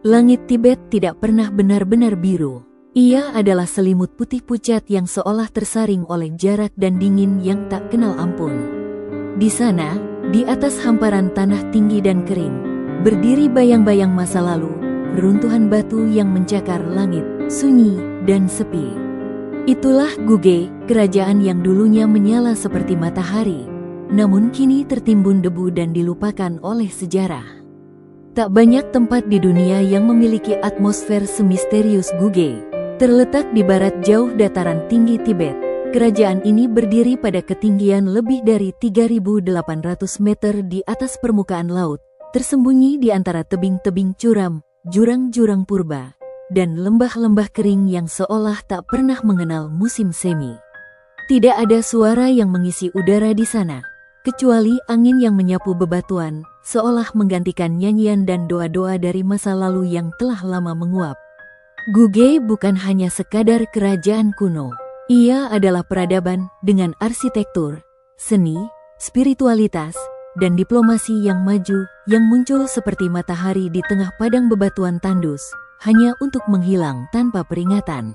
Langit Tibet tidak pernah benar-benar biru. Ia adalah selimut putih pucat yang seolah tersaring oleh jarak dan dingin yang tak kenal ampun. Di sana, di atas hamparan tanah tinggi dan kering, berdiri bayang-bayang masa lalu, runtuhan batu yang mencakar langit, sunyi dan sepi. Itulah Guge, kerajaan yang dulunya menyala seperti matahari, namun kini tertimbun debu dan dilupakan oleh sejarah. Tak banyak tempat di dunia yang memiliki atmosfer semisterius Guge. Terletak di barat jauh dataran tinggi Tibet, kerajaan ini berdiri pada ketinggian lebih dari 3.800 meter di atas permukaan laut, tersembunyi di antara tebing-tebing curam, jurang-jurang purba, dan lembah-lembah kering yang seolah tak pernah mengenal musim semi. Tidak ada suara yang mengisi udara di sana, kecuali angin yang menyapu bebatuan, seolah menggantikan nyanyian dan doa-doa dari masa lalu yang telah lama menguap. Guge bukan hanya sekadar kerajaan kuno. Ia adalah peradaban dengan arsitektur, seni, spiritualitas, dan diplomasi yang maju, yang muncul seperti matahari di tengah padang bebatuan tandus, hanya untuk menghilang tanpa peringatan.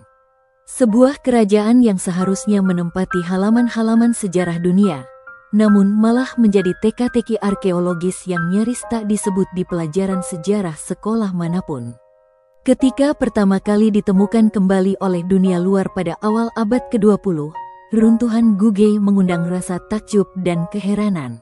Sebuah kerajaan yang seharusnya menempati halaman-halaman sejarah dunia, namun malah menjadi teka-teki arkeologis yang nyaris tak disebut di pelajaran sejarah sekolah manapun. Ketika pertama kali ditemukan kembali oleh dunia luar pada awal abad ke-20, runtuhan Guge mengundang rasa takjub dan keheranan.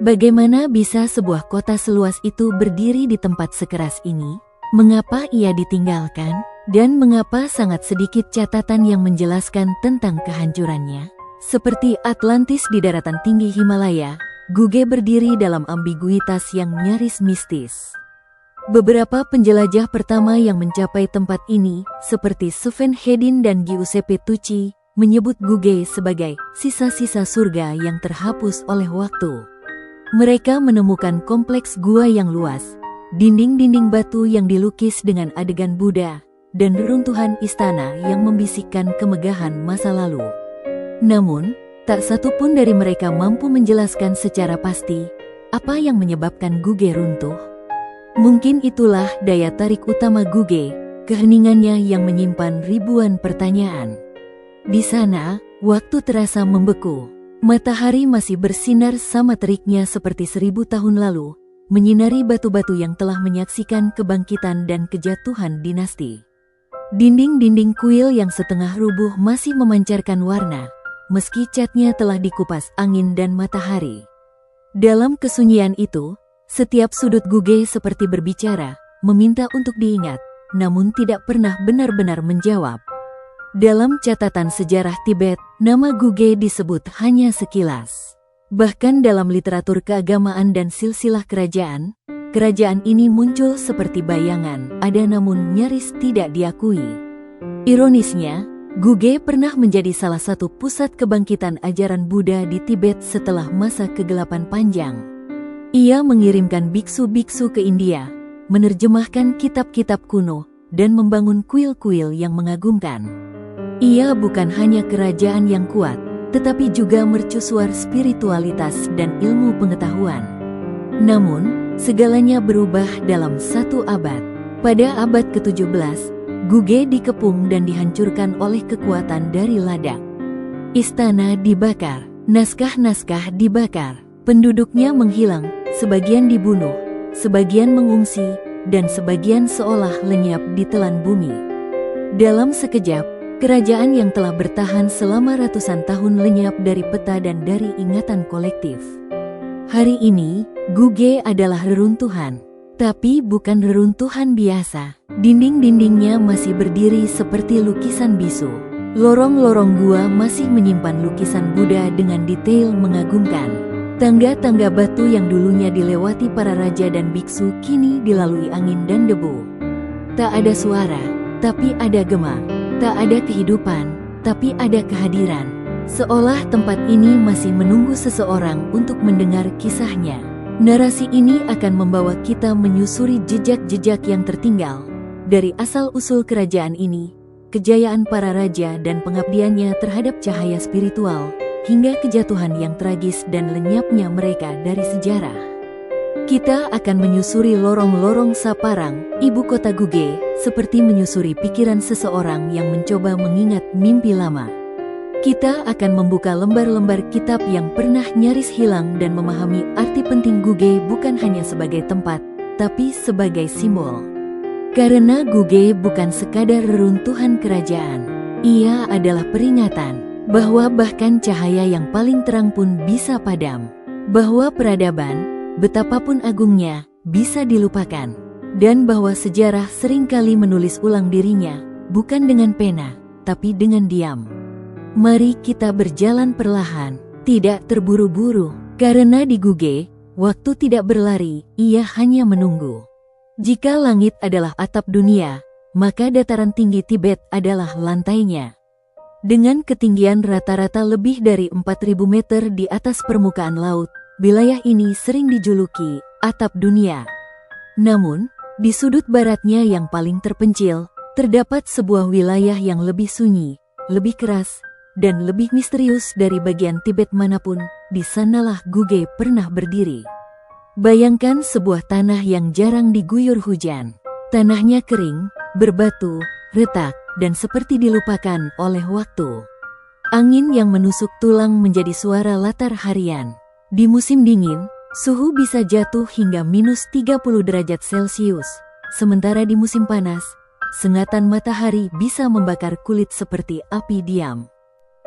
Bagaimana bisa sebuah kota seluas itu berdiri di tempat sekeras ini? Mengapa ia ditinggalkan? Dan mengapa sangat sedikit catatan yang menjelaskan tentang kehancurannya? Seperti Atlantis di daratan tinggi Himalaya, Guge berdiri dalam ambiguitas yang nyaris mistis. Beberapa penjelajah pertama yang mencapai tempat ini, seperti Sven Hedin dan Giuseppe Tucci, menyebut Guge sebagai sisa-sisa surga yang terhapus oleh waktu. Mereka menemukan kompleks gua yang luas, dinding-dinding batu yang dilukis dengan adegan Buddha, dan reruntuhan istana yang membisikkan kemegahan masa lalu. Namun, tak satu pun dari mereka mampu menjelaskan secara pasti apa yang menyebabkan Guge runtuh. Mungkin itulah daya tarik utama Guge, keheningannya yang menyimpan ribuan pertanyaan. Di sana, waktu terasa membeku. Matahari masih bersinar sama teriknya seperti 1000 tahun lalu, menyinari batu-batu yang telah menyaksikan kebangkitan dan kejatuhan dinasti. Dinding-dinding kuil yang setengah rubuh masih memancarkan warna, meski catnya telah dikupas angin dan matahari. Dalam kesunyian itu, setiap sudut Guge seperti berbicara, meminta untuk diingat, namun tidak pernah benar-benar menjawab. Dalam catatan sejarah Tibet, nama Guge disebut hanya sekilas. Bahkan dalam literatur keagamaan dan silsilah kerajaan, kerajaan ini muncul seperti bayangan, ada namun nyaris tidak diakui. Ironisnya, Guge pernah menjadi salah satu pusat kebangkitan ajaran Buddha di Tibet setelah masa kegelapan panjang. Ia mengirimkan biksu-biksu ke India, menerjemahkan kitab-kitab kuno, dan membangun kuil-kuil yang mengagumkan. Ia bukan hanya kerajaan yang kuat, tetapi juga mercusuar spiritualitas dan ilmu pengetahuan. Namun, segalanya berubah dalam satu abad. Pada abad ke-17, Guge dikepung dan dihancurkan oleh kekuatan dari Ladakh. Istana dibakar, naskah-naskah dibakar, penduduknya menghilang, sebagian dibunuh, sebagian mengungsi, dan sebagian seolah lenyap ditelan bumi. Dalam sekejap, kerajaan yang telah bertahan selama ratusan tahun lenyap dari peta dan dari ingatan kolektif. Hari ini, Guge adalah reruntuhan, tapi bukan reruntuhan biasa. Dinding-dindingnya masih berdiri seperti lukisan bisu. Lorong-lorong gua masih menyimpan lukisan Buddha dengan detail mengagumkan. Tangga-tangga batu yang dulunya dilewati para raja dan biksu kini dilalui angin dan debu. Tak ada suara, tapi ada gema. Tak ada kehidupan, tapi ada kehadiran. Seolah tempat ini masih menunggu seseorang untuk mendengar kisahnya. Narasi ini akan membawa kita menyusuri jejak-jejak yang tertinggal. Dari asal-usul kerajaan ini, kejayaan para raja dan pengabdiannya terhadap cahaya spiritual, hingga kejatuhan yang tragis dan lenyapnya mereka dari sejarah. Kita akan menyusuri lorong-lorong Saparang, ibu kota Guge, seperti menyusuri pikiran seseorang yang mencoba mengingat mimpi lama. Kita akan membuka lembar-lembar kitab yang pernah nyaris hilang dan memahami arti penting Guge bukan hanya sebagai tempat, tapi sebagai simbol. Karena Guge bukan sekadar reruntuhan kerajaan. Ia adalah peringatan bahwa bahkan cahaya yang paling terang pun bisa padam. Bahwa peradaban, betapapun agungnya, bisa dilupakan. Dan bahwa sejarah seringkali menulis ulang dirinya, bukan dengan pena, tapi dengan diam. Mari kita berjalan perlahan, tidak terburu-buru. Karena di Guge, waktu tidak berlari, ia hanya menunggu. Jika langit adalah atap dunia, maka dataran tinggi Tibet adalah lantainya. Dengan ketinggian rata-rata lebih dari 4.000 meter di atas permukaan laut, wilayah ini sering dijuluki atap dunia. Namun, di sudut baratnya yang paling terpencil, terdapat sebuah wilayah yang lebih sunyi, lebih keras, dan lebih misterius dari bagian Tibet manapun. Di sanalah Guge pernah berdiri. Bayangkan sebuah tanah yang jarang diguyur hujan. Tanahnya kering, berbatu, retak, dan seperti dilupakan oleh waktu. Angin yang menusuk tulang menjadi suara latar harian. Di musim dingin, suhu bisa jatuh hingga minus 30 derajat Celcius. Sementara di musim panas, sengatan matahari bisa membakar kulit seperti api diam.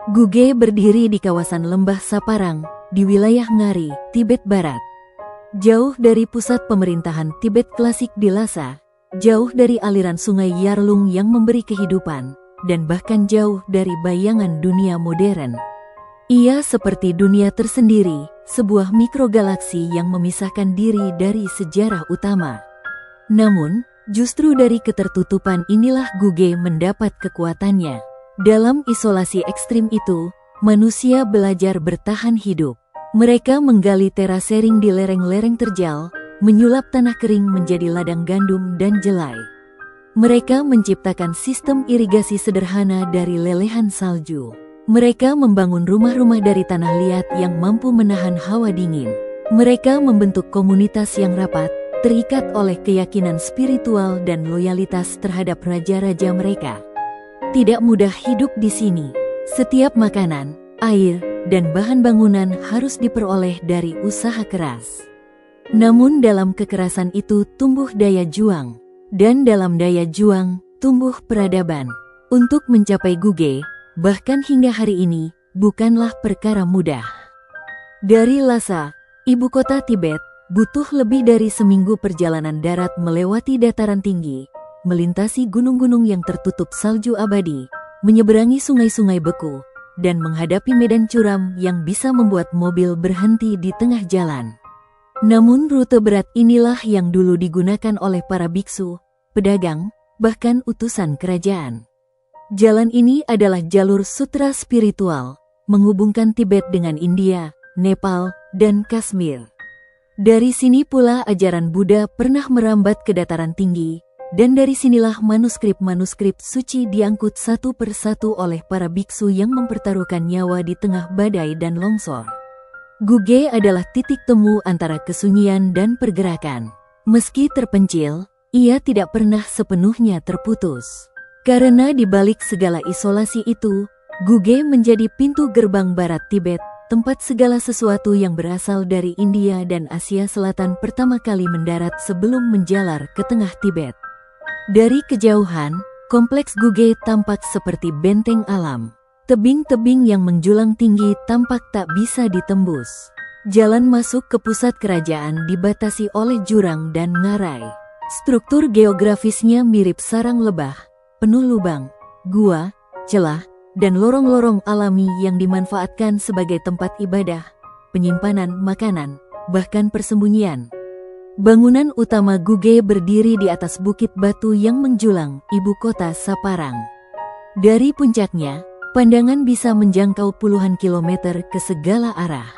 Guge berdiri di kawasan lembah Saparang, di wilayah Ngari, Tibet Barat. Jauh dari pusat pemerintahan Tibet klasik di Lhasa, jauh dari aliran sungai Yarlung yang memberi kehidupan, dan bahkan jauh dari bayangan dunia modern. Ia seperti dunia tersendiri, sebuah mikrogalaksi yang memisahkan diri dari sejarah utama. Namun, justru dari ketertutupan inilah Guge mendapat kekuatannya. Dalam isolasi ekstrim itu, manusia belajar bertahan hidup. Mereka menggali terasering di lereng-lereng terjal, menyulap tanah kering menjadi ladang gandum dan jelai. Mereka menciptakan sistem irigasi sederhana dari lelehan salju. Mereka membangun rumah-rumah dari tanah liat yang mampu menahan hawa dingin. Mereka membentuk komunitas yang rapat, terikat oleh keyakinan spiritual dan loyalitas terhadap raja-raja mereka. Tidak mudah hidup di sini. Setiap makanan, air, dan bahan bangunan harus diperoleh dari usaha keras. Namun dalam kekerasan itu tumbuh daya juang, dan dalam daya juang tumbuh peradaban. Untuk mencapai Guge, bahkan hingga hari ini, bukanlah perkara mudah. Dari Lhasa, ibu kota Tibet, butuh lebih dari seminggu perjalanan darat melewati dataran tinggi, melintasi gunung-gunung yang tertutup salju abadi, menyeberangi sungai-sungai beku, dan menghadapi medan curam yang bisa membuat mobil berhenti di tengah jalan. Namun rute berat inilah yang dulu digunakan oleh para biksu, pedagang, bahkan utusan kerajaan. Jalan ini adalah jalur sutra spiritual, menghubungkan Tibet dengan India, Nepal, dan Kashmir. Dari sini pula ajaran Buddha pernah merambat ke dataran tinggi, dan dari sinilah manuskrip-manuskrip suci diangkut satu persatu oleh para biksu yang mempertaruhkan nyawa di tengah badai dan longsor. Guge adalah titik temu antara kesunyian dan pergerakan. Meski terpencil, ia tidak pernah sepenuhnya terputus. Karena di balik segala isolasi itu, Guge menjadi pintu gerbang barat Tibet, tempat segala sesuatu yang berasal dari India dan Asia Selatan pertama kali mendarat sebelum menjalar ke tengah Tibet. Dari kejauhan, kompleks Guge tampak seperti benteng alam. Tebing-tebing yang menjulang tinggi tampak tak bisa ditembus. Jalan masuk ke pusat kerajaan dibatasi oleh jurang dan ngarai. Struktur geografisnya mirip sarang lebah, penuh lubang, gua, celah, dan lorong-lorong alami yang dimanfaatkan sebagai tempat ibadah, penyimpanan makanan, bahkan persembunyian. Bangunan utama Guge berdiri di atas bukit batu yang menjulang, ibu kota Saparang. Dari puncaknya, pandangan bisa menjangkau puluhan kilometer ke segala arah.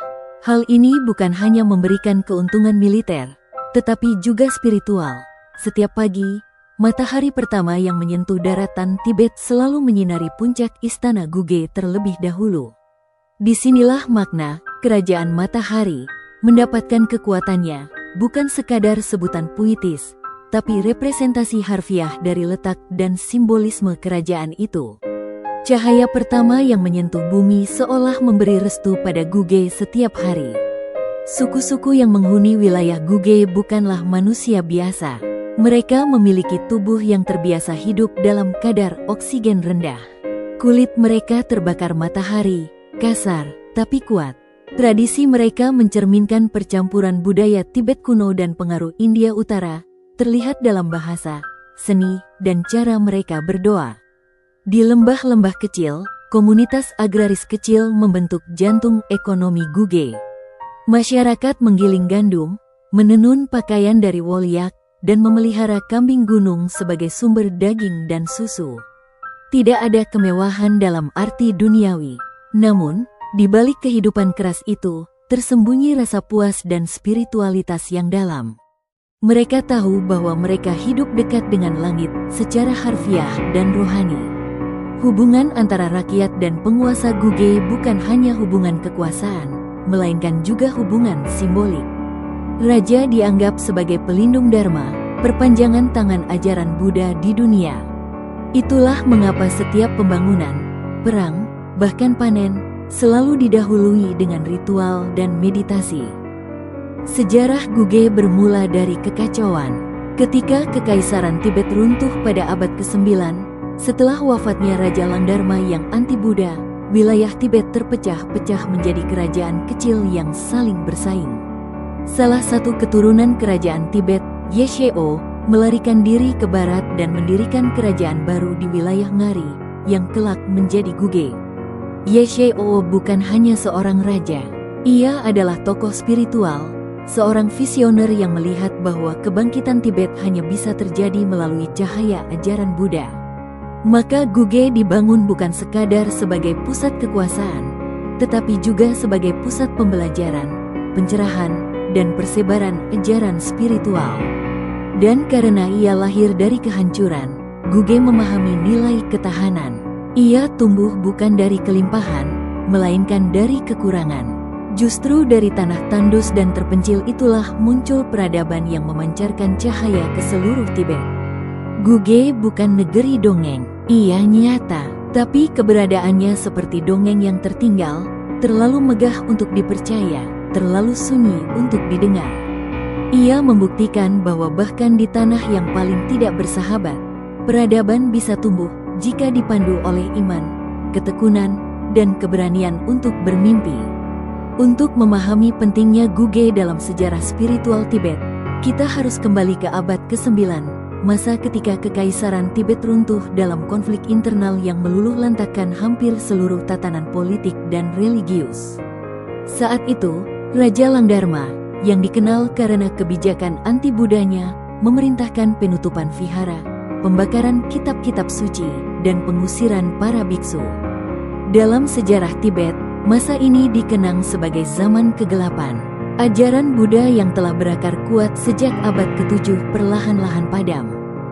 Hal ini bukan hanya memberikan keuntungan militer, tetapi juga spiritual. Setiap pagi, matahari pertama yang menyentuh daratan Tibet selalu menyinari puncak istana Guge terlebih dahulu. Disinilah makna kerajaan matahari mendapatkan kekuatannya, bukan sekadar sebutan puitis, tapi representasi harfiah dari letak dan simbolisme kerajaan itu. Cahaya pertama yang menyentuh bumi seolah memberi restu pada Guge setiap hari. Suku-suku yang menghuni wilayah Guge bukanlah manusia biasa. Mereka memiliki tubuh yang terbiasa hidup dalam kadar oksigen rendah. Kulit mereka terbakar matahari, kasar, tapi kuat. Tradisi mereka mencerminkan percampuran budaya Tibet kuno dan pengaruh India Utara, terlihat dalam bahasa, seni, dan cara mereka berdoa. Di lembah-lembah kecil, komunitas agraris kecil membentuk jantung ekonomi Guge. Masyarakat menggiling gandum, menenun pakaian dari wolyak, dan memelihara kambing gunung sebagai sumber daging dan susu. Tidak ada kemewahan dalam arti duniawi. Namun, di balik kehidupan keras itu, tersembunyi rasa puas dan spiritualitas yang dalam. Mereka tahu bahwa mereka hidup dekat dengan langit secara harfiah dan rohani. Hubungan antara rakyat dan penguasa Guge bukan hanya hubungan kekuasaan, melainkan juga hubungan simbolik. Raja dianggap sebagai pelindung dharma, perpanjangan tangan ajaran Buddha di dunia. Itulah mengapa setiap pembangunan, perang, bahkan panen, selalu didahului dengan ritual dan meditasi. Sejarah Guge bermula dari kekacauan. Ketika Kekaisaran Tibet runtuh pada abad ke-9, setelah wafatnya Raja Langdharma yang anti-Buddha, wilayah Tibet terpecah-pecah menjadi kerajaan kecil yang saling bersaing. Salah satu keturunan kerajaan Tibet, Yesheo, melarikan diri ke barat dan mendirikan kerajaan baru di wilayah Ngari, yang kelak menjadi Guge. Yesheo bukan hanya seorang raja. Ia adalah tokoh spiritual, seorang visioner yang melihat bahwa kebangkitan Tibet hanya bisa terjadi melalui cahaya ajaran Buddha. Maka Guge dibangun bukan sekadar sebagai pusat kekuasaan, tetapi juga sebagai pusat pembelajaran, pencerahan, dan persebaran ajaran spiritual. Dan karena ia lahir dari kehancuran, Guge memahami nilai ketahanan. Ia tumbuh bukan dari kelimpahan, melainkan dari kekurangan. Justru dari tanah tandus dan terpencil itulah muncul peradaban yang memancarkan cahaya ke seluruh Tibet. Guge bukan negeri dongeng, ia nyata, tapi keberadaannya seperti dongeng yang tertinggal, terlalu megah untuk dipercaya, terlalu sunyi untuk didengar. Ia membuktikan bahwa bahkan di tanah yang paling tidak bersahabat, peradaban bisa tumbuh jika dipandu oleh iman, ketekunan, dan keberanian untuk bermimpi. Untuk memahami pentingnya Guge dalam sejarah spiritual Tibet, kita harus kembali ke abad ke-9, masa ketika Kekaisaran Tibet runtuh dalam konflik internal yang meluluh lantakkan hampir seluruh tatanan politik dan religius. Saat itu, Raja Langdharma, yang dikenal karena kebijakan anti-Buddhanya, memerintahkan penutupan vihara, pembakaran kitab-kitab suci, dan pengusiran para biksu. Dalam sejarah Tibet, masa ini dikenang sebagai zaman kegelapan. Ajaran Buddha yang telah berakar kuat sejak abad ke-7 perlahan-lahan padam.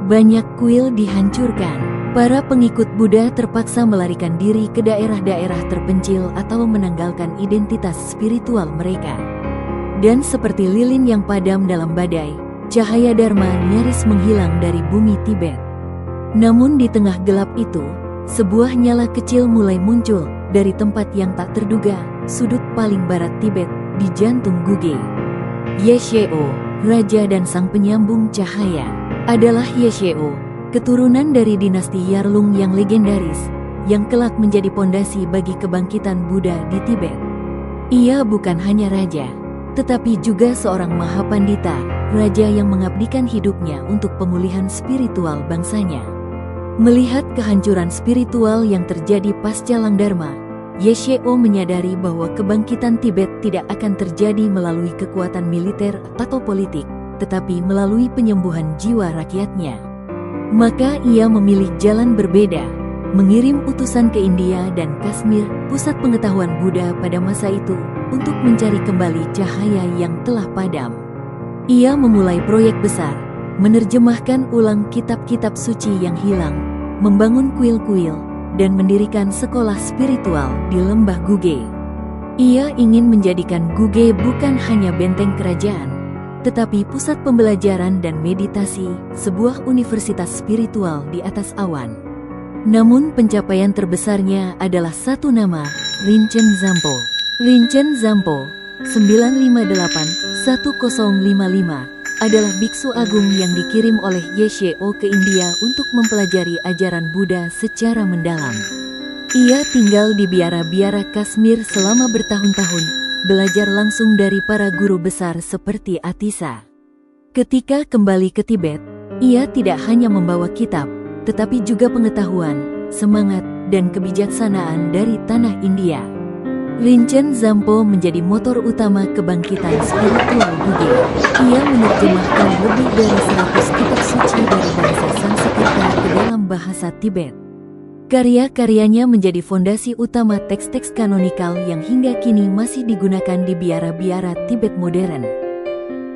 Banyak kuil dihancurkan. Para pengikut Buddha terpaksa melarikan diri ke daerah-daerah terpencil atau menanggalkan identitas spiritual mereka. Dan seperti lilin yang padam dalam badai, cahaya Dharma nyaris menghilang dari bumi Tibet. Namun di tengah gelap itu, sebuah nyala kecil mulai muncul dari tempat yang tak terduga, sudut paling barat Tibet, di jantung Guge. Yesheo, raja dan sang penyambung cahaya, adalah Yesheo, keturunan dari dinasti Yarlung yang legendaris, yang kelak menjadi pondasi bagi kebangkitan Buddha di Tibet. Ia bukan hanya raja, tetapi juga seorang mahapandita, raja yang mengabdikan hidupnya untuk pemulihan spiritual bangsanya. Melihat kehancuran spiritual yang terjadi pasca Langdharma, Yesheo menyadari bahwa kebangkitan Tibet tidak akan terjadi melalui kekuatan militer atau politik, tetapi melalui penyembuhan jiwa rakyatnya. Maka ia memilih jalan berbeda, mengirim utusan ke India dan Kashmir, pusat pengetahuan Buddha pada masa itu, untuk mencari kembali cahaya yang telah padam. Ia memulai proyek besar, menerjemahkan ulang kitab-kitab suci yang hilang, membangun kuil-kuil, dan mendirikan sekolah spiritual di lembah Guge. Ia ingin menjadikan Guge bukan hanya benteng kerajaan, tetapi pusat pembelajaran dan meditasi, sebuah universitas spiritual di atas awan. Namun pencapaian terbesarnya adalah satu nama, Rinchen Zampo. Rinchen Zampo, 958-1055, adalah biksu agung yang dikirim oleh Yeshao ke India untuk mempelajari ajaran Buddha secara mendalam. Ia tinggal di biara-biara Kashmir selama bertahun-tahun, belajar langsung dari para guru besar seperti Atisa. Ketika kembali ke Tibet, ia tidak hanya membawa kitab, tetapi juga pengetahuan, semangat, dan kebijaksanaan dari tanah India. Rinchen Zampo menjadi motor utama kebangkitan spiritual Buddha. Ia menerjemahkan lebih dari 100 kitab suci dari bahasa Sanskerta ke dalam bahasa Tibet. Karya-karyanya menjadi fondasi utama teks-teks kanonikal yang hingga kini masih digunakan di biara-biara Tibet modern.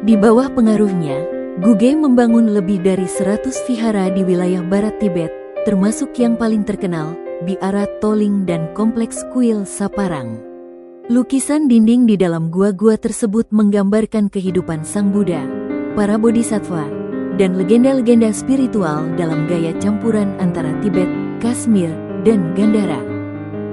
Di bawah pengaruhnya, Guge membangun lebih dari 100 vihara di wilayah barat Tibet, termasuk yang paling terkenal, Biara Toling dan Kompleks Kuil Saparang. Lukisan dinding di dalam gua-gua tersebut menggambarkan kehidupan Sang Buddha, para bodhisattva, dan legenda-legenda spiritual dalam gaya campuran antara Tibet, Kashmir, dan Gandhara.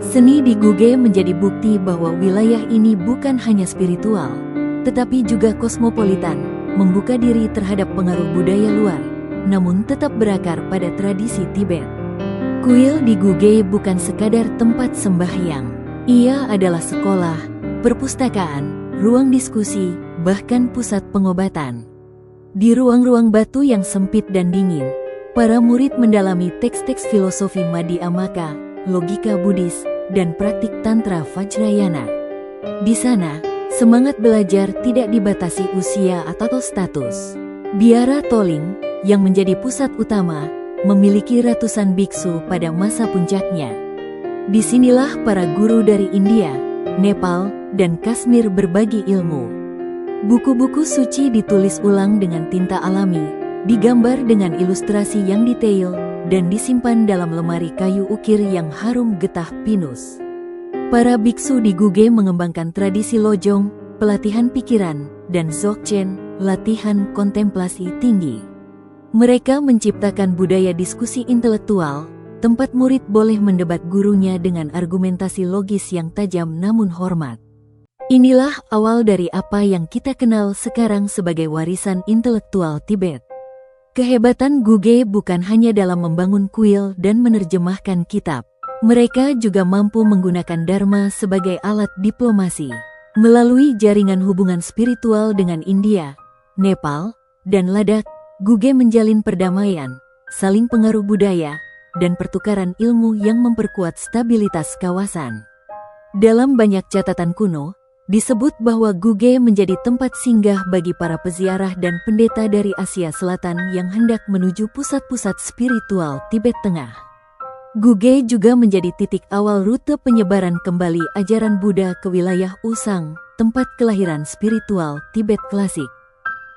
Seni di Guge menjadi bukti bahwa wilayah ini bukan hanya spiritual, tetapi juga kosmopolitan, membuka diri terhadap pengaruh budaya luar, namun tetap berakar pada tradisi Tibet. Kuil di Guge bukan sekadar tempat sembahyang. Ia adalah sekolah, perpustakaan, ruang diskusi, bahkan pusat pengobatan. Di ruang-ruang batu yang sempit dan dingin, para murid mendalami teks-teks filosofi Madhyamaka, logika Buddhis, dan praktik Tantra Vajrayana. Di sana, semangat belajar tidak dibatasi usia atau status. Biara Toling, yang menjadi pusat utama, memiliki ratusan biksu pada masa puncaknya. Disinilah para guru dari India, Nepal, dan Kashmir berbagi ilmu. Buku-buku suci ditulis ulang dengan tinta alami, digambar dengan ilustrasi yang detail, dan disimpan dalam lemari kayu ukir yang harum getah pinus. Para biksu di Guge mengembangkan tradisi lojong, pelatihan pikiran, dan dzogchen, latihan kontemplasi tinggi. Mereka menciptakan budaya diskusi intelektual, tempat murid boleh mendebat gurunya dengan argumentasi logis yang tajam namun hormat. Inilah awal dari apa yang kita kenal sekarang sebagai warisan intelektual Tibet. Kehebatan Guge bukan hanya dalam membangun kuil dan menerjemahkan kitab. Mereka juga mampu menggunakan Dharma sebagai alat diplomasi. Melalui jaringan hubungan spiritual dengan India, Nepal, dan Ladakh, Guge menjalin perdamaian, saling pengaruh budaya, dan pertukaran ilmu yang memperkuat stabilitas kawasan. Dalam banyak catatan kuno, disebut bahwa Guge menjadi tempat singgah bagi para peziarah dan pendeta dari Asia Selatan yang hendak menuju pusat-pusat spiritual Tibet Tengah. Guge juga menjadi titik awal rute penyebaran kembali ajaran Buddha ke wilayah Usang, tempat kelahiran spiritual Tibet klasik.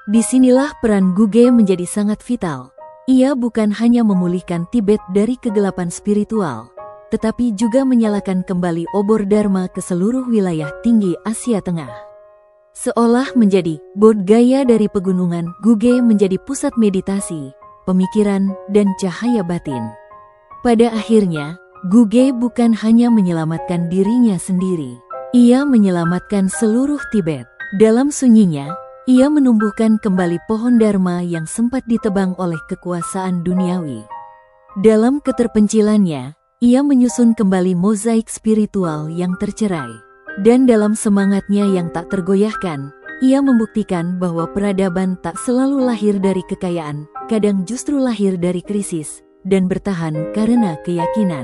Disinilah peran Guge menjadi sangat vital. Ia bukan hanya memulihkan Tibet dari kegelapan spiritual, tetapi juga menyalakan kembali obor Dharma ke seluruh wilayah tinggi Asia Tengah. Seolah menjadi Bodh Gaya dari pegunungan, Guge menjadi pusat meditasi, pemikiran, dan cahaya batin. Pada akhirnya, Guge bukan hanya menyelamatkan dirinya sendiri. Ia menyelamatkan seluruh Tibet. Dalam sunyinya, ia menumbuhkan kembali pohon Dharma yang sempat ditebang oleh kekuasaan duniawi. Dalam keterpencilannya, ia menyusun kembali mozaik spiritual yang tercerai. Dan dalam semangatnya yang tak tergoyahkan, ia membuktikan bahwa peradaban tak selalu lahir dari kekayaan, kadang justru lahir dari krisis, dan bertahan karena keyakinan.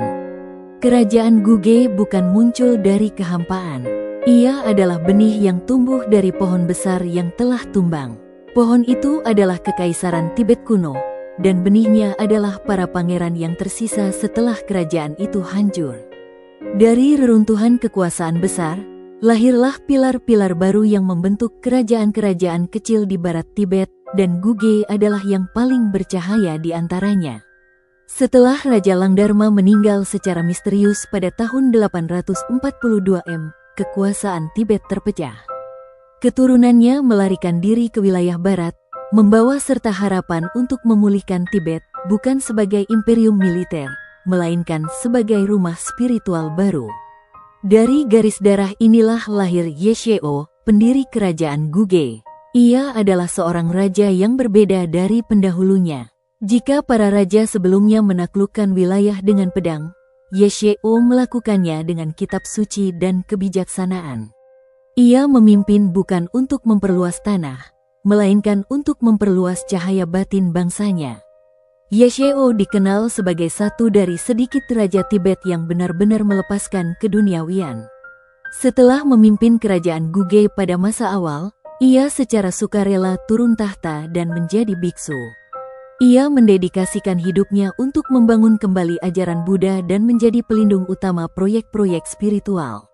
Kerajaan Guge bukan muncul dari kehampaan. Ia adalah benih yang tumbuh dari pohon besar yang telah tumbang. Pohon itu adalah kekaisaran Tibet kuno, dan benihnya adalah para pangeran yang tersisa setelah kerajaan itu hancur. Dari reruntuhan kekuasaan besar, lahirlah pilar-pilar baru yang membentuk kerajaan-kerajaan kecil di barat Tibet, dan Guge adalah yang paling bercahaya di antaranya. Setelah Raja Langdharma meninggal secara misterius pada tahun 842 M, kekuasaan Tibet terpecah. Keturunannya melarikan diri ke wilayah barat, membawa serta harapan untuk memulihkan Tibet bukan sebagai imperium militer, melainkan sebagai rumah spiritual baru. Dari garis darah inilah lahir Ye Shao, pendiri kerajaan Guge. Ia adalah seorang raja yang berbeda dari pendahulunya. Jika para raja sebelumnya menaklukkan wilayah dengan pedang, Ye Shao melakukannya dengan kitab suci dan kebijaksanaan. Ia memimpin bukan untuk memperluas tanah, melainkan untuk memperluas cahaya batin bangsanya. Ye Shao dikenal sebagai satu dari sedikit raja Tibet yang benar-benar melepaskan keduniawian. Setelah memimpin kerajaan Guge pada masa awal, ia secara sukarela turun tahta dan menjadi biksu. Ia mendedikasikan hidupnya untuk membangun kembali ajaran Buddha dan menjadi pelindung utama proyek-proyek spiritual.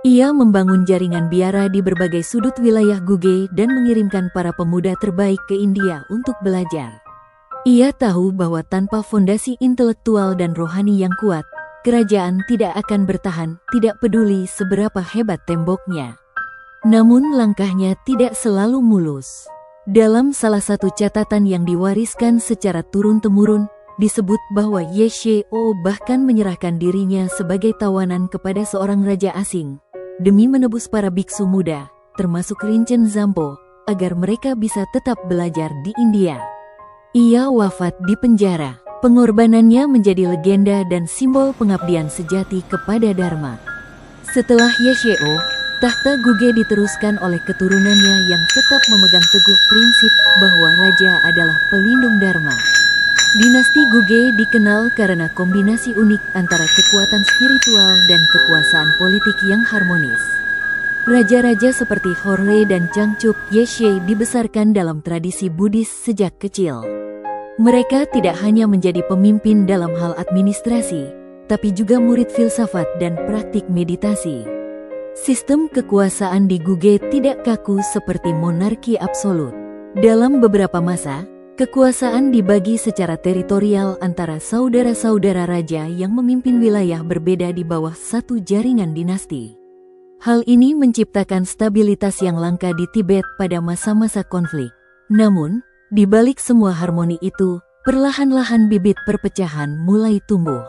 Ia membangun jaringan biara di berbagai sudut wilayah Guge dan mengirimkan para pemuda terbaik ke India untuk belajar. Ia tahu bahwa tanpa fondasi intelektual dan rohani yang kuat, kerajaan tidak akan bertahan, tidak peduli seberapa hebat temboknya. Namun langkahnya tidak selalu mulus. Dalam salah satu catatan yang diwariskan secara turun-temurun, disebut bahwa Ye Shao bahkan menyerahkan dirinya sebagai tawanan kepada seorang raja asing, demi menebus para biksu muda, termasuk Rinchen Zampo, agar mereka bisa tetap belajar di India. Ia wafat di penjara. Pengorbanannya menjadi legenda dan simbol pengabdian sejati kepada Dharma. Setelah Ye Shao, tahta Guge diteruskan oleh keturunannya yang tetap memegang teguh prinsip bahwa raja adalah pelindung Dharma. Dinasti Guge dikenal karena kombinasi unik antara kekuatan spiritual dan kekuasaan politik yang harmonis. Raja-raja seperti Hore dan Changchup Yeshe dibesarkan dalam tradisi Buddhis sejak kecil. Mereka tidak hanya menjadi pemimpin dalam hal administrasi, tapi juga murid filsafat dan praktik meditasi. Sistem kekuasaan di Guge tidak kaku seperti monarki absolut. Dalam beberapa masa, kekuasaan dibagi secara teritorial antara saudara-saudara raja yang memimpin wilayah berbeda di bawah satu jaringan dinasti. Hal ini menciptakan stabilitas yang langka di Tibet pada masa-masa konflik. Namun, di balik semua harmoni itu, perlahan-lahan bibit perpecahan mulai tumbuh.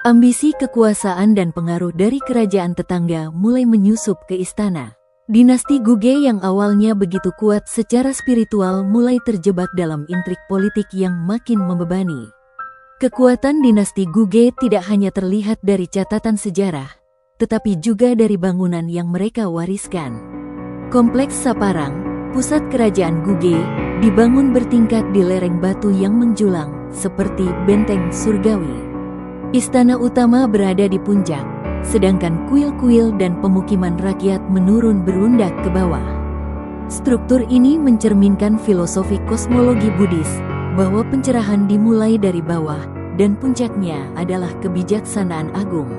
Ambisi kekuasaan dan pengaruh dari kerajaan tetangga mulai menyusup ke istana. Dinasti Guge yang awalnya begitu kuat secara spiritual mulai terjebak dalam intrik politik yang makin membebani. Kekuatan dinasti Guge tidak hanya terlihat dari catatan sejarah, tetapi juga dari bangunan yang mereka wariskan. Kompleks Saparang, pusat kerajaan Guge, dibangun bertingkat di lereng batu yang menjulang, seperti benteng surgawi. Istana utama berada di puncak, sedangkan kuil-kuil dan pemukiman rakyat menurun berundak ke bawah. Struktur ini mencerminkan filosofi kosmologi Buddhis, bahwa pencerahan dimulai dari bawah, dan puncaknya adalah kebijaksanaan agung.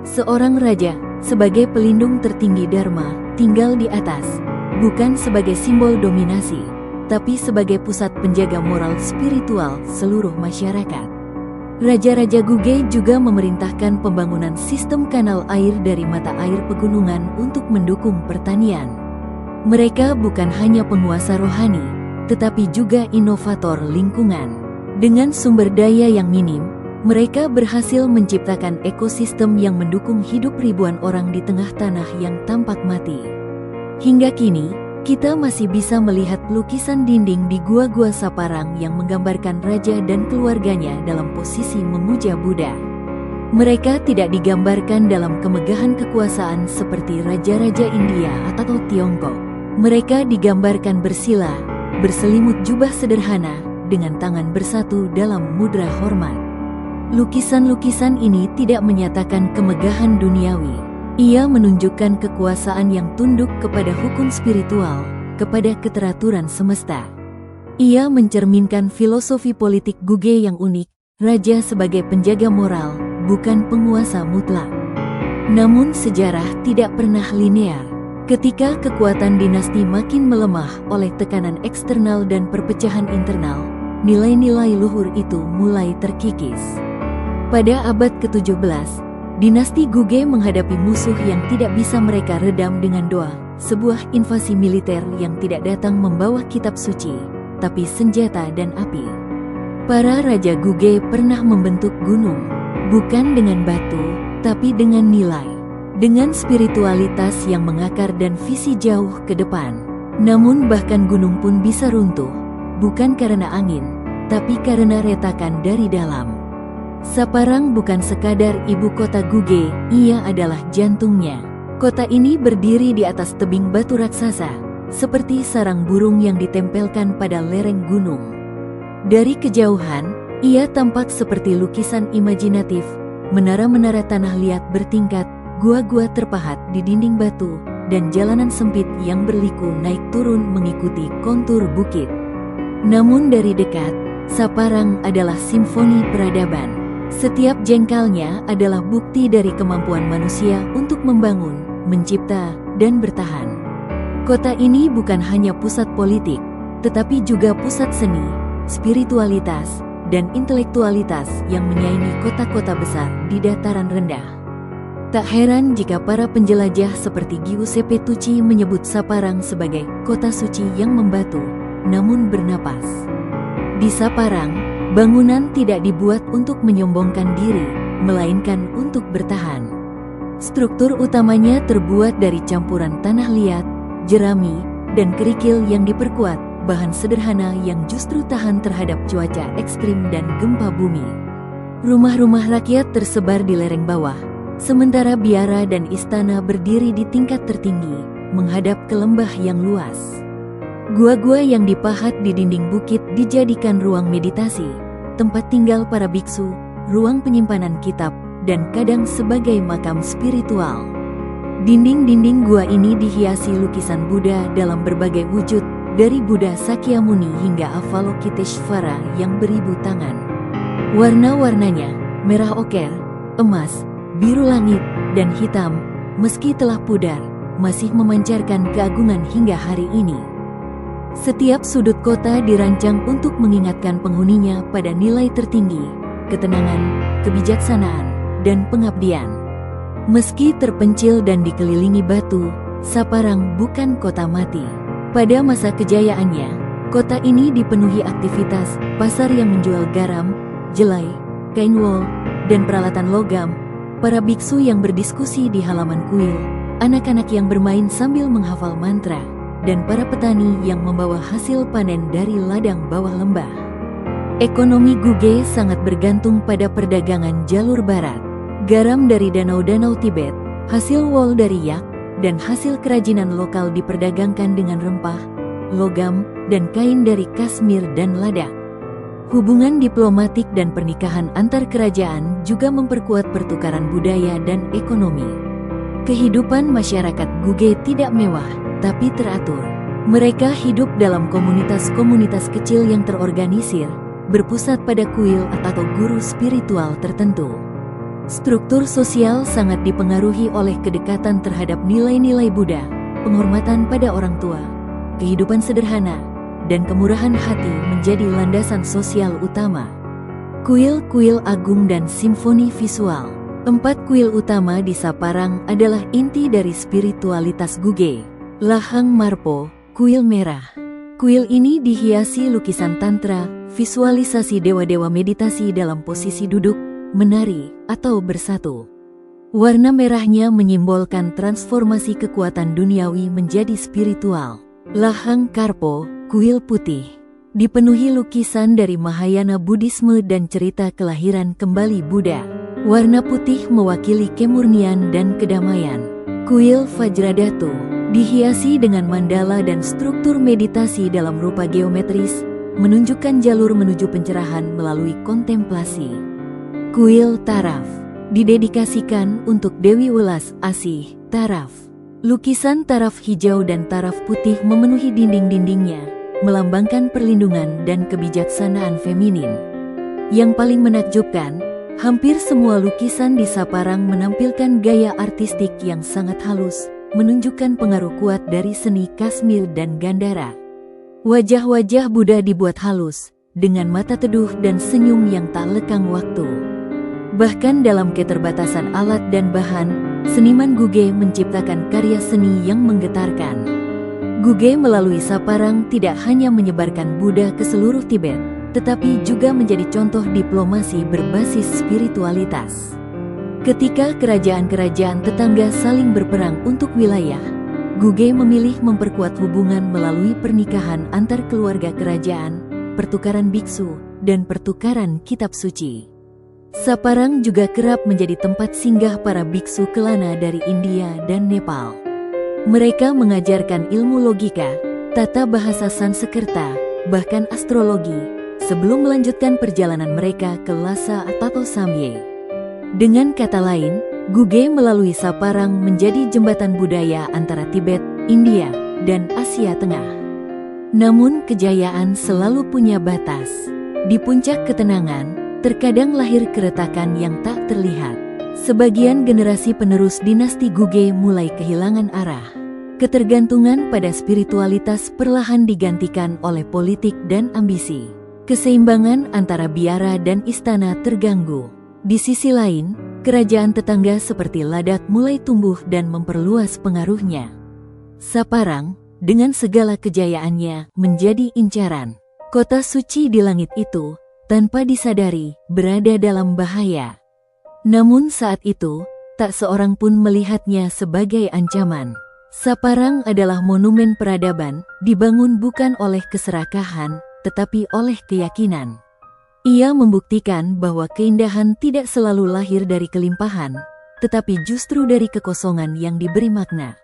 Seorang raja, sebagai pelindung tertinggi Dharma, tinggal di atas, bukan sebagai simbol dominasi, tapi sebagai pusat penjaga moral spiritual seluruh masyarakat. Raja-raja Guge juga memerintahkan pembangunan sistem kanal air dari mata air pegunungan untuk mendukung pertanian. Mereka bukan hanya penguasa rohani, tetapi juga inovator lingkungan. Dengan sumber daya yang minim, mereka berhasil menciptakan ekosistem yang mendukung hidup ribuan orang di tengah tanah yang tampak mati. Hingga kini, kita masih bisa melihat lukisan dinding di gua-gua Saparang yang menggambarkan raja dan keluarganya dalam posisi memuja Buddha. Mereka tidak digambarkan dalam kemegahan kekuasaan seperti raja-raja India atau Tiongkok. Mereka digambarkan bersila, berselimut jubah sederhana, dengan tangan bersatu dalam mudra hormat. Lukisan-lukisan ini tidak menyatakan kemegahan duniawi. Ia menunjukkan kekuasaan yang tunduk kepada hukum spiritual, kepada keteraturan semesta. Ia mencerminkan filosofi politik Guge yang unik, raja sebagai penjaga moral, bukan penguasa mutlak. Namun sejarah tidak pernah linear. Ketika kekuatan dinasti makin melemah oleh tekanan eksternal dan perpecahan internal, nilai-nilai luhur itu mulai terkikis. Pada abad ke-17, dinasti Guge menghadapi musuh yang tidak bisa mereka redam dengan doa, sebuah invasi militer yang tidak datang membawa kitab suci, tapi senjata dan api. Para raja Guge pernah membentuk gunung, bukan dengan batu, tapi dengan nilai, dengan spiritualitas yang mengakar dan visi jauh ke depan. Namun bahkan gunung pun bisa runtuh, bukan karena angin, tapi karena retakan dari dalam. Saparang bukan sekadar ibu kota Guge, ia adalah jantungnya. Kota ini berdiri di atas tebing batu raksasa, seperti sarang burung yang ditempelkan pada lereng gunung. Dari kejauhan, ia tampak seperti lukisan imajinatif, menara-menara tanah liat bertingkat, gua-gua terpahat di dinding batu, dan jalanan sempit yang berliku naik turun mengikuti kontur bukit. Namun dari dekat, Saparang adalah simfoni peradaban. Setiap jengkalnya adalah bukti dari kemampuan manusia untuk membangun, mencipta, dan bertahan. Kota ini bukan hanya pusat politik, tetapi juga pusat seni, spiritualitas, dan intelektualitas yang menyaingi kota-kota besar di dataran rendah. Tak heran jika para penjelajah seperti Giuseppe Tucci menyebut Saparang sebagai kota suci yang membatu, namun bernapas. Di Saparang, bangunan tidak dibuat untuk menyombongkan diri, melainkan untuk bertahan. Struktur utamanya terbuat dari campuran tanah liat, jerami, dan kerikil yang diperkuat, bahan sederhana yang justru tahan terhadap cuaca ekstrim dan gempa bumi. Rumah-rumah rakyat tersebar di lereng bawah, sementara biara dan istana berdiri di tingkat tertinggi, menghadap ke lembah yang luas. Gua-gua yang dipahat di dinding bukit dijadikan ruang meditasi, tempat tinggal para biksu, ruang penyimpanan kitab, dan kadang sebagai makam spiritual. Dinding-dinding gua ini dihiasi lukisan Buddha dalam berbagai wujud, dari Buddha Sakyamuni hingga Avalokiteshvara yang beribu tangan. Warna-warnanya, merah oker, emas, biru langit, dan hitam, meski telah pudar, masih memancarkan keagungan hingga hari ini. Setiap sudut kota dirancang untuk mengingatkan penghuninya pada nilai tertinggi, ketenangan, kebijaksanaan, dan pengabdian. Meski terpencil dan dikelilingi batu, Saparang bukan kota mati. Pada masa kejayaannya, kota ini dipenuhi aktivitas, pasar yang menjual garam, jelai, kain wol, dan peralatan logam, para biksu yang berdiskusi di halaman kuil, anak-anak yang bermain sambil menghafal mantra, dan para petani yang membawa hasil panen dari ladang bawah lembah. Ekonomi Guge sangat bergantung pada perdagangan jalur barat. Garam dari danau-danau Tibet, hasil wol dari yak, dan hasil kerajinan lokal diperdagangkan dengan rempah, logam, dan kain dari Kashmir dan Ladakh. Hubungan diplomatik dan pernikahan antar kerajaan juga memperkuat pertukaran budaya dan ekonomi. Kehidupan masyarakat Guge tidak mewah, tapi teratur. Mereka hidup dalam komunitas-komunitas kecil yang terorganisir, berpusat pada kuil atau guru spiritual tertentu. Struktur sosial sangat dipengaruhi oleh kedekatan terhadap nilai-nilai Buddha, penghormatan pada orang tua, kehidupan sederhana, dan kemurahan hati menjadi landasan sosial utama. Kuil-kuil agung dan simfoni visual. 4 kuil utama di Saparang adalah inti dari spiritualitas Guge. Lahang Marpo, kuil merah. Kuil ini dihiasi lukisan tantra, visualisasi dewa-dewa meditasi dalam posisi duduk, menari, atau bersatu. Warna merahnya menyimbolkan transformasi kekuatan duniawi menjadi spiritual. Lahang Karpo, kuil putih, dipenuhi lukisan dari Mahayana Buddhisme dan cerita kelahiran kembali Buddha. Warna putih mewakili kemurnian dan kedamaian. Kuil Vajradhatu, dihiasi dengan mandala dan struktur meditasi dalam rupa geometris, menunjukkan jalur menuju pencerahan melalui kontemplasi. Kuil Taraf, didedikasikan untuk Dewi Welas Asih, Taraf. Lukisan taraf hijau dan taraf putih memenuhi dinding-dindingnya, melambangkan perlindungan dan kebijaksanaan feminin. Yang paling menakjubkan, hampir semua lukisan di Saparang menampilkan gaya artistik yang sangat halus, menunjukkan pengaruh kuat dari seni Kashmir dan Gandhara. Wajah-wajah Buddha dibuat halus, dengan mata teduh dan senyum yang tak lekang waktu. Bahkan dalam keterbatasan alat dan bahan, seniman Guge menciptakan karya seni yang menggetarkan. Guge melalui Saparang tidak hanya menyebarkan Buddha ke seluruh Tibet, tetapi juga menjadi contoh diplomasi berbasis spiritualitas. Ketika kerajaan-kerajaan tetangga saling berperang untuk wilayah, Guge memilih memperkuat hubungan melalui pernikahan antar keluarga kerajaan, pertukaran biksu, dan pertukaran kitab suci. Saparang juga kerap menjadi tempat singgah para biksu kelana dari India dan Nepal. Mereka mengajarkan ilmu logika, tata bahasa Sanskerta, bahkan astrologi, sebelum melanjutkan perjalanan mereka ke Lhasa atau Samye. Dengan kata lain, Guge melalui Saparang menjadi jembatan budaya antara Tibet, India, dan Asia Tengah. Namun kejayaan selalu punya batas. Di puncak ketenangan, terkadang lahir keretakan yang tak terlihat. Sebagian generasi penerus dinasti Guge mulai kehilangan arah. Ketergantungan pada spiritualitas perlahan digantikan oleh politik dan ambisi. Keseimbangan antara biara dan istana terganggu. Di sisi lain, kerajaan tetangga seperti Ladakh mulai tumbuh dan memperluas pengaruhnya. Saparang, dengan segala kejayaannya, menjadi incaran. Kota suci di langit itu, tanpa disadari, berada dalam bahaya. Namun saat itu, tak seorang pun melihatnya sebagai ancaman. Saparang adalah monumen peradaban, dibangun bukan oleh keserakahan, tetapi oleh keyakinan. Ia membuktikan bahwa keindahan tidak selalu lahir dari kelimpahan, tetapi justru dari kekosongan yang diberi makna.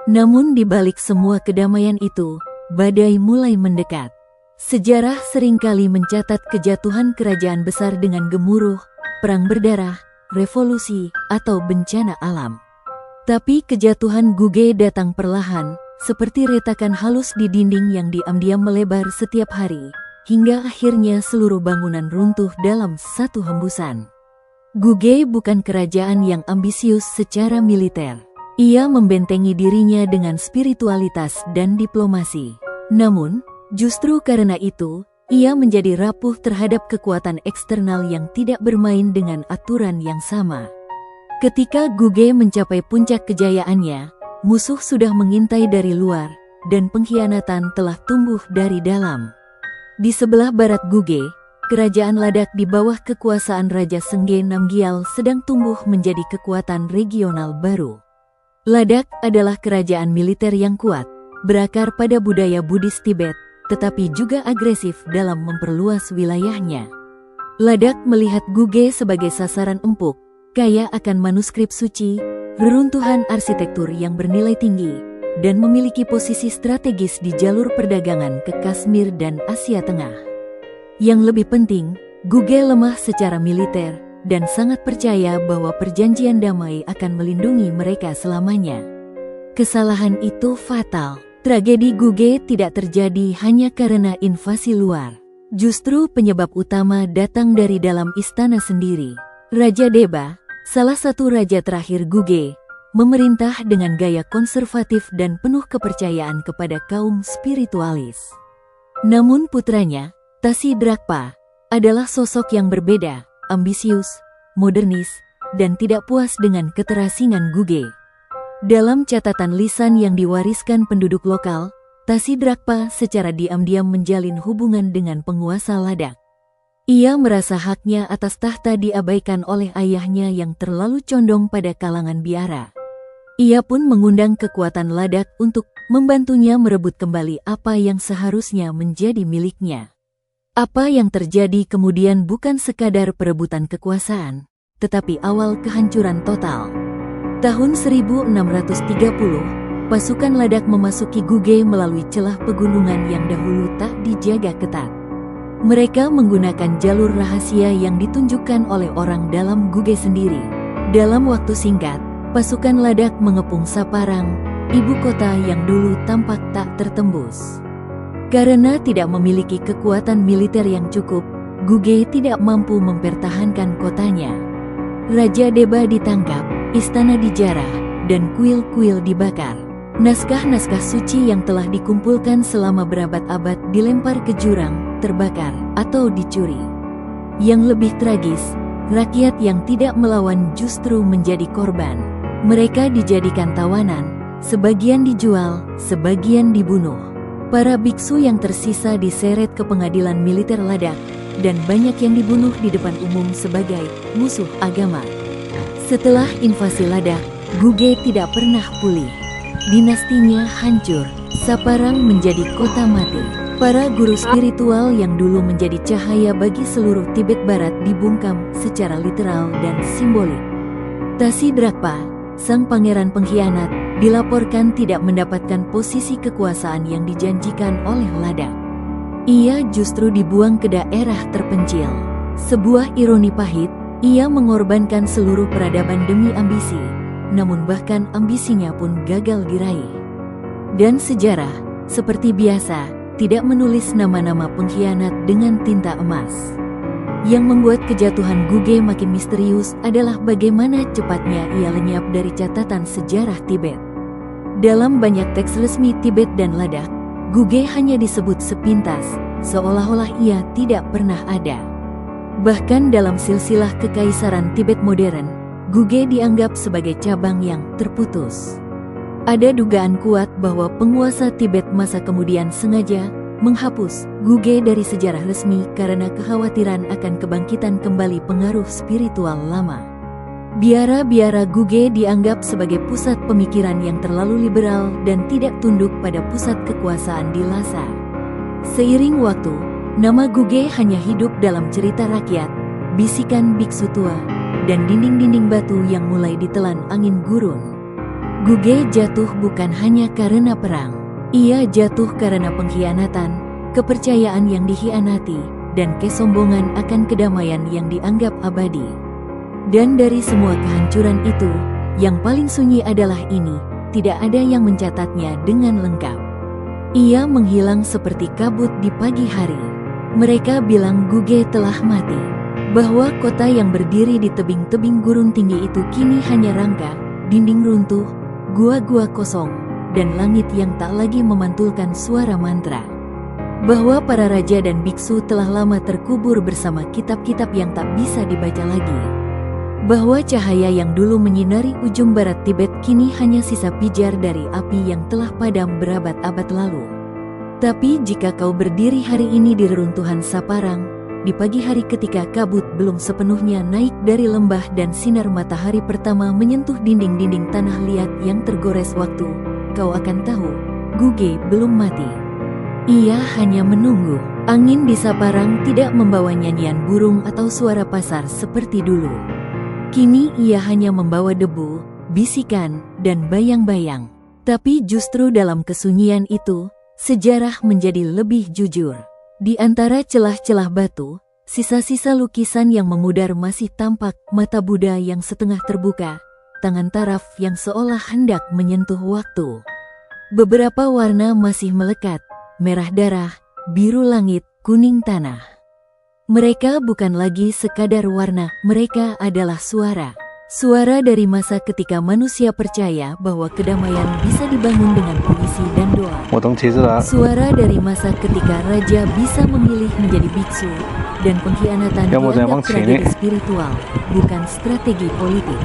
Namun di balik semua kedamaian itu, badai mulai mendekat. Sejarah seringkali mencatat kejatuhan kerajaan besar dengan gemuruh, perang berdarah, revolusi, atau bencana alam. Tapi kejatuhan Guge datang perlahan, seperti retakan halus di dinding yang diam-diam melebar setiap hari, hingga akhirnya seluruh bangunan runtuh dalam satu hembusan. Guge bukan kerajaan yang ambisius secara militer. Ia membentengi dirinya dengan spiritualitas dan diplomasi. Namun, justru karena itu, ia menjadi rapuh terhadap kekuatan eksternal yang tidak bermain dengan aturan yang sama. Ketika Guge mencapai puncak kejayaannya, musuh sudah mengintai dari luar, dan pengkhianatan telah tumbuh dari dalam. Di sebelah barat Guge, kerajaan Ladakh di bawah kekuasaan Raja Sengge Namgyal sedang tumbuh menjadi kekuatan regional baru. Ladakh adalah kerajaan militer yang kuat, berakar pada budaya Buddhis Tibet, tetapi juga agresif dalam memperluas wilayahnya. Ladakh melihat Guge sebagai sasaran empuk, kaya akan manuskrip suci, reruntuhan arsitektur yang bernilai tinggi, dan memiliki posisi strategis di jalur perdagangan ke Kashmir dan Asia Tengah. Yang lebih penting, Guge lemah secara militer, dan sangat percaya bahwa perjanjian damai akan melindungi mereka selamanya. Kesalahan itu fatal. Tragedi Guge tidak terjadi hanya karena invasi luar. Justru penyebab utama datang dari dalam istana sendiri. Raja Deba, salah satu raja terakhir Guge, memerintah dengan gaya konservatif dan penuh kepercayaan kepada kaum spiritualis. Namun putranya, Tasi Drakpa, adalah sosok yang berbeda, ambisius, modernis, dan tidak puas dengan keterasingan Guge. Dalam catatan lisan yang diwariskan penduduk lokal, Tasi Drakpa secara diam-diam menjalin hubungan dengan penguasa Ladakh. Ia merasa haknya atas tahta diabaikan oleh ayahnya yang terlalu condong pada kalangan biara. Ia pun mengundang kekuatan Ladakh untuk membantunya merebut kembali apa yang seharusnya menjadi miliknya. Apa yang terjadi kemudian bukan sekadar perebutan kekuasaan, tetapi awal kehancuran total. Tahun 1630, pasukan Ladakh memasuki Guge melalui celah pegunungan yang dahulu tak dijaga ketat. Mereka menggunakan jalur rahasia yang ditunjukkan oleh orang dalam Guge sendiri. Dalam waktu singkat, pasukan Ladakh mengepung Saparang, ibu kota yang dulu tampak tak tertembus. Karena tidak memiliki kekuatan militer yang cukup, Guge tidak mampu mempertahankan kotanya. Raja Deba ditangkap, istana dijarah, dan kuil-kuil dibakar. Naskah-naskah suci yang telah dikumpulkan selama berabad-abad dilempar ke jurang, terbakar, atau dicuri. Yang lebih tragis, rakyat yang tidak melawan justru menjadi korban. Mereka dijadikan tawanan, sebagian dijual, sebagian dibunuh. Para biksu yang tersisa diseret ke pengadilan militer Ladakh, dan banyak yang dibunuh di depan umum sebagai musuh agama. Setelah invasi Ladakh, Guge tidak pernah pulih. Dinastinya hancur, Saparang menjadi kota mati. Para guru spiritual yang dulu menjadi cahaya bagi seluruh Tibet Barat dibungkam secara literal dan simbolik. Tasi Drakpa, sang pangeran pengkhianat, dilaporkan tidak mendapatkan posisi kekuasaan yang dijanjikan oleh Ladakh. Ia justru dibuang ke daerah terpencil. Sebuah ironi pahit, ia mengorbankan seluruh peradaban demi ambisi, namun bahkan ambisinya pun gagal diraih. Dan sejarah, seperti biasa, tidak menulis nama-nama pengkhianat dengan tinta emas. Yang membuat kejatuhan Guge makin misterius adalah bagaimana cepatnya ia lenyap dari catatan sejarah Tibet. Dalam banyak teks resmi Tibet dan Ladakh, Guge hanya disebut sepintas, seolah-olah ia tidak pernah ada. Bahkan dalam silsilah kekaisaran Tibet modern, Guge dianggap sebagai cabang yang terputus. Ada dugaan kuat bahwa penguasa Tibet masa kemudian sengaja menghapus Guge dari sejarah resmi karena kekhawatiran akan kebangkitan kembali pengaruh spiritual lama. Biara-biara Guge dianggap sebagai pusat pemikiran yang terlalu liberal dan tidak tunduk pada pusat kekuasaan di Lhasa. Seiring waktu, nama Guge hanya hidup dalam cerita rakyat, bisikan biksu tua, dan dinding-dinding batu yang mulai ditelan angin gurun. Guge jatuh bukan hanya karena perang. Ia jatuh karena pengkhianatan, kepercayaan yang dikhianati, dan kesombongan akan kedamaian yang dianggap abadi. Dan dari semua kehancuran itu, yang paling sunyi adalah ini, tidak ada yang mencatatnya dengan lengkap. Ia menghilang seperti kabut di pagi hari. Mereka bilang Guge telah mati, bahwa kota yang berdiri di tebing-tebing gurun tinggi itu kini hanya rangka, dinding runtuh, gua-gua kosong, dan langit yang tak lagi memantulkan suara mantra. Bahwa para raja dan biksu telah lama terkubur bersama kitab-kitab yang tak bisa dibaca lagi. Bahwa cahaya yang dulu menyinari ujung barat Tibet kini hanya sisa pijar dari api yang telah padam berabad-abad lalu. Tapi jika kau berdiri hari ini di reruntuhan Saparang, di pagi hari ketika kabut belum sepenuhnya naik dari lembah dan sinar matahari pertama menyentuh dinding-dinding tanah liat yang tergores waktu, kau akan tahu, Guge belum mati. Ia hanya menunggu. Angin di Saparang tidak membawa nyanyian burung atau suara pasar seperti dulu. Kini ia hanya membawa debu, bisikan, dan bayang-bayang. Tapi justru dalam kesunyian itu, sejarah menjadi lebih jujur. Di antara celah-celah batu, sisa-sisa lukisan yang memudar masih tampak, mata Buddha yang setengah terbuka, tangan taraf yang seolah hendak menyentuh waktu. Beberapa warna masih melekat, merah darah, biru langit, kuning tanah. Mereka bukan lagi sekadar warna, mereka adalah suara. Suara dari masa ketika manusia percaya bahwa kedamaian bisa dibangun dengan puisi dan doa. Suara dari masa ketika raja bisa memilih menjadi biksu, dan pengkhianatan dianggap tragedi spiritual, bukan strategi politik.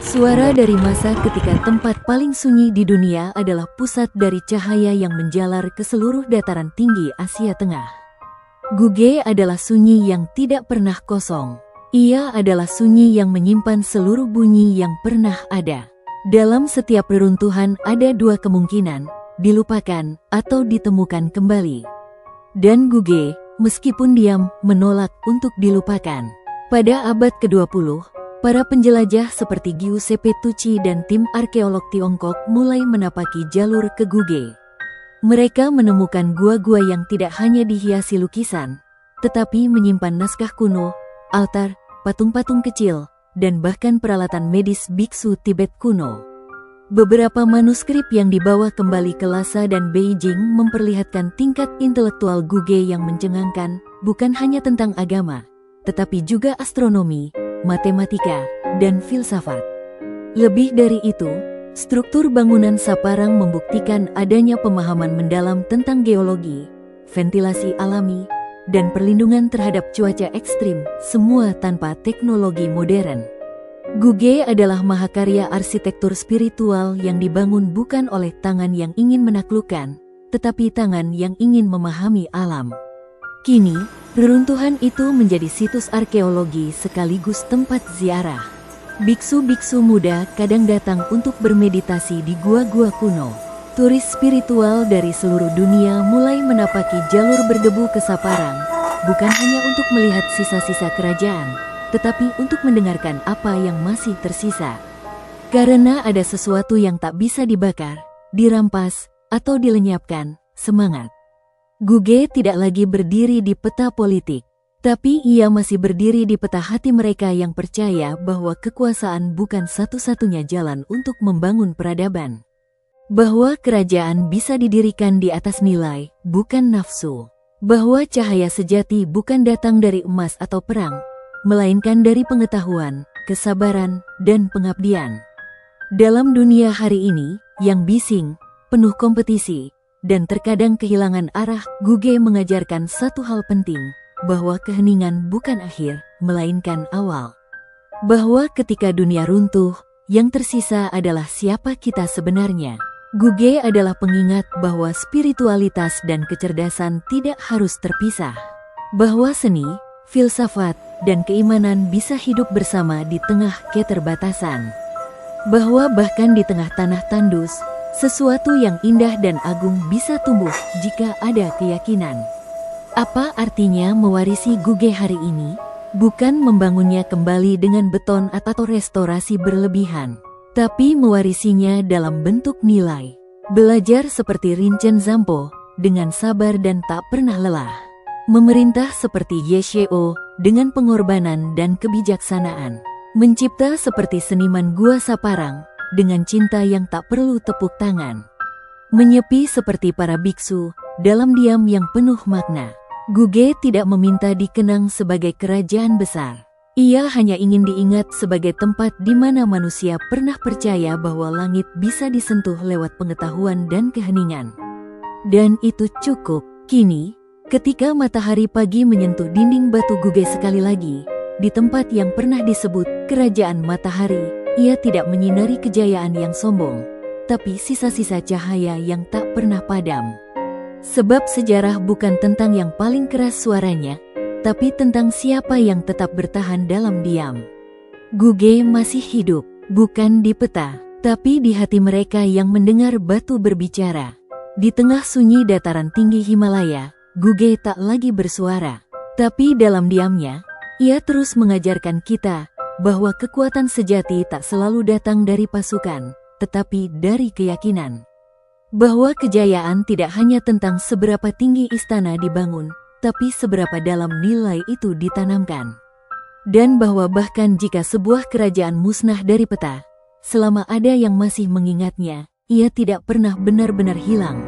Suara dari masa ketika tempat paling sunyi di dunia adalah pusat dari cahaya yang menjalar ke seluruh dataran tinggi Asia Tengah. Guge adalah sunyi yang tidak pernah kosong. Ia adalah sunyi yang menyimpan seluruh bunyi yang pernah ada. Dalam setiap reruntuhan ada dua kemungkinan, dilupakan atau ditemukan kembali. Dan Guge, meskipun diam, menolak untuk dilupakan. Pada abad ke-20, para penjelajah seperti Giuseppe Tucci dan tim arkeolog Tiongkok mulai menapaki jalur ke Guge. Mereka menemukan gua-gua yang tidak hanya dihiasi lukisan, tetapi menyimpan naskah kuno, altar, patung-patung kecil, dan bahkan peralatan medis biksu Tibet kuno. Beberapa manuskrip yang dibawa kembali ke Lhasa dan Beijing memperlihatkan tingkat intelektual Guge yang mencengangkan, bukan hanya tentang agama, tetapi juga astronomi, matematika, dan filsafat. Lebih dari itu, struktur bangunan Saparang membuktikan adanya pemahaman mendalam tentang geologi, ventilasi alami, dan perlindungan terhadap cuaca ekstrim, semua tanpa teknologi modern. Guge adalah mahakarya arsitektur spiritual yang dibangun bukan oleh tangan yang ingin menaklukkan, tetapi tangan yang ingin memahami alam. Kini, reruntuhan itu menjadi situs arkeologi sekaligus tempat ziarah. Biksu-biksu muda kadang datang untuk bermeditasi di gua-gua kuno. Turis spiritual dari seluruh dunia mulai menapaki jalur berdebu ke Saparang, bukan hanya untuk melihat sisa-sisa kerajaan, tetapi untuk mendengarkan apa yang masih tersisa. Karena ada sesuatu yang tak bisa dibakar, dirampas, atau dilenyapkan, semangat. Guge tidak lagi berdiri di peta politik, tapi ia masih berdiri di peta hati mereka yang percaya bahwa kekuasaan bukan satu-satunya jalan untuk membangun peradaban. Bahwa kerajaan bisa didirikan di atas nilai, bukan nafsu. Bahwa cahaya sejati bukan datang dari emas atau perang, melainkan dari pengetahuan, kesabaran, dan pengabdian. Dalam dunia hari ini, yang bising, penuh kompetisi, dan terkadang kehilangan arah, Guge mengajarkan satu hal penting, bahwa keheningan bukan akhir, melainkan awal. Bahwa ketika dunia runtuh, yang tersisa adalah siapa kita sebenarnya. Guge adalah pengingat bahwa spiritualitas dan kecerdasan tidak harus terpisah. Bahwa seni, filsafat, dan keimanan bisa hidup bersama di tengah keterbatasan. Bahwa bahkan di tengah tanah tandus, sesuatu yang indah dan agung bisa tumbuh jika ada keyakinan. Apa artinya mewarisi Guge hari ini? Bukan membangunnya kembali dengan beton atau restorasi berlebihan, tapi mewarisinya dalam bentuk nilai. Belajar seperti Rinchen Zampo, dengan sabar dan tak pernah lelah. Memerintah seperti Yesheo, dengan pengorbanan dan kebijaksanaan. Mencipta seperti seniman gua Saparang, dengan cinta yang tak perlu tepuk tangan. Menyepi seperti para biksu, dalam diam yang penuh makna. Guge tidak meminta dikenang sebagai kerajaan besar. Ia hanya ingin diingat sebagai tempat di mana manusia pernah percaya bahwa langit bisa disentuh lewat pengetahuan dan keheningan. Dan itu cukup. Kini, ketika matahari pagi menyentuh dinding batu Guge sekali lagi, di tempat yang pernah disebut Kerajaan Matahari, ia tidak menyinari kejayaan yang sombong, tapi sisa-sisa cahaya yang tak pernah padam. Sebab sejarah bukan tentang yang paling keras suaranya, tapi tentang siapa yang tetap bertahan dalam diam. Guge masih hidup, bukan di peta, tapi di hati mereka yang mendengar batu berbicara. Di tengah sunyi dataran tinggi Himalaya, Guge tak lagi bersuara, tapi dalam diamnya, ia terus mengajarkan kita bahwa kekuatan sejati tak selalu datang dari pasukan, tetapi dari keyakinan. Bahwa kejayaan tidak hanya tentang seberapa tinggi istana dibangun, tapi seberapa dalam nilai itu ditanamkan. Dan bahwa bahkan jika sebuah kerajaan musnah dari peta, selama ada yang masih mengingatnya, ia tidak pernah benar-benar hilang.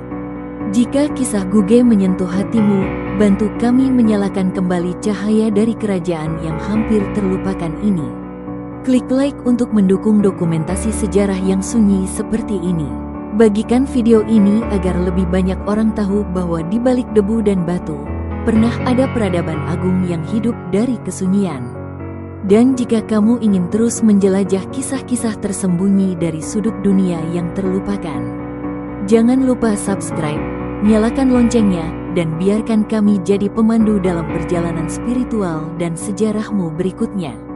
Jika kisah Guge menyentuh hatimu, bantu kami menyalakan kembali cahaya dari kerajaan yang hampir terlupakan ini. Klik like untuk mendukung dokumentasi sejarah yang sunyi seperti ini. Bagikan video ini agar lebih banyak orang tahu bahwa di balik debu dan batu, pernah ada peradaban agung yang hidup dari kesunyian. Dan jika kamu ingin terus menjelajah kisah-kisah tersembunyi dari sudut dunia yang terlupakan, jangan lupa subscribe, nyalakan loncengnya, dan biarkan kami jadi pemandu dalam perjalanan spiritual dan sejarahmu berikutnya.